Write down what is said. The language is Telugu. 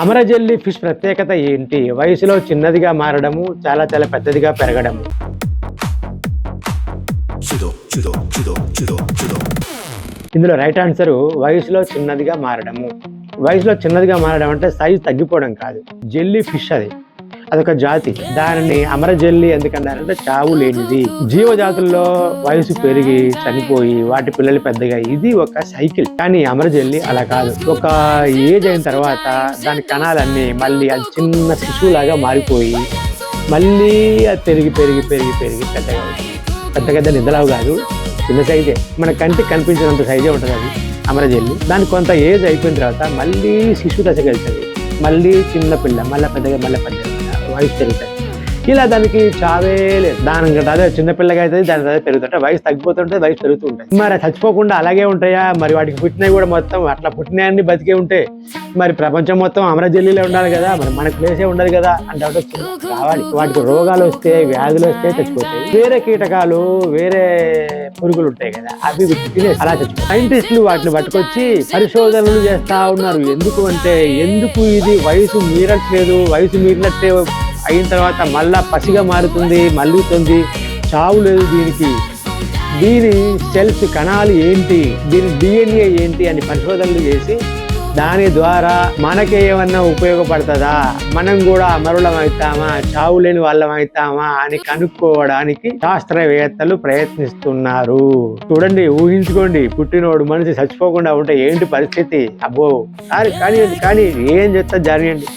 అమరజెల్లీ ఫిష్ ప్రత్యేకత ఏంటి? వయసులో చిన్నదిగా మారడము, చాలా చాలా పెద్దదిగా పెరగడము. ఇందులో రైట్ ఆన్సరు వయసులో చిన్నదిగా మారడము. వయసులో చిన్నదిగా మారడం అంటే సైజు తగ్గిపోవడం కాదు. జెల్లీ ఫిష్ అదొక జాతి. దానిని అమరజెల్లీ ఎందుకన్నారంటే చావు లేనిది. జీవజాతుల్లో వయసు పెరిగి చనిపోయి వాటి పిల్లలు పెద్దగా ఇది ఒక సైకిల్. కానీ అమరజెల్లీ అలా కాదు. ఒక ఏజ్ అయిన తర్వాత దాని కణాలన్నీ మళ్ళీ అది చిన్న శిశువులాగా మారిపోయి మళ్ళీ అది పెరిగి పెరిగి పెరిగి పెరిగి పెద్దగా పెద్ద పెద్ద నిద్రలావు కాదు, చిన్న సైజే. మన కంటికి కనిపించినంత సైజే ఉంటుంది అది అమరజెల్లీ. దానికి కొంత ఏజ్ అయిపోయిన తర్వాత మళ్ళీ శిశు దశకి వెళ్తుంది, మళ్ళీ చిన్న పిల్ల, మళ్ళీ పెద్దగా, మళ్ళీ పెద్దగా వయసు పెరుగుతుంది. ఇలా దానికి చావే లేదు. దాని అదే చిన్నపిల్లగా అవుతుంది, దాని అదే పెరుగుతుంటే వయసు తగ్గిపోతుంటే వయసు పెరుగుతూ ఉంటుంది. మరి చచ్చిపోకుండా అలాగే ఉంటాయా? మరి వాటికి పుట్టినవి కూడా మొత్తం అట్లా పుట్టినవన్నీ బతికే ఉంటే మరి ప్రపంచం మొత్తం అమరజెల్లీలో ఉండాలి కదా, మరి మనకు ప్లేసే ఉండదు కదా అంటే రావాలి. వాటికి రోగాలు వస్తే, వ్యాధులు వస్తే చచ్చిపోతాయి. వేరే కీటకాలు, వేరే పురుగులు ఉంటాయి కదా, అవి తినేసి అలా చచ్చిపోతాయి. సైంటిస్టులు వాటిని పట్టుకొచ్చి పరిశోధనలు చేస్తా ఉన్నారు. ఎందుకు ఇది వయసు మీరట్లేదు, వయసు మీరినట్టే అయిన తర్వాత మళ్ళా పసిగా మారుతుంది, మళ్ళుతుంది, చావు లేదు దీనికి. దీని సెల్స్ కణాలు ఏంటి, దీని DNA ఏంటి అని పరిశోధనలు చేసి దాని ద్వారా మనకి ఏమన్నా ఉపయోగపడుతుందా, మనం కూడా అమరులం అవుతామా, చావు లేని వాళ్ళం అవుతామా అని కనుక్కోవడానికి శాస్త్రవేత్తలు ప్రయత్నిస్తున్నారు. చూడండి, ఊహించుకోండి, పుట్టినోడు మనిషి చచ్చిపోకుండా ఉంటే ఏంటి పరిస్థితి. అబ్బో, కానీ ఏం చేస్తా జరగండి.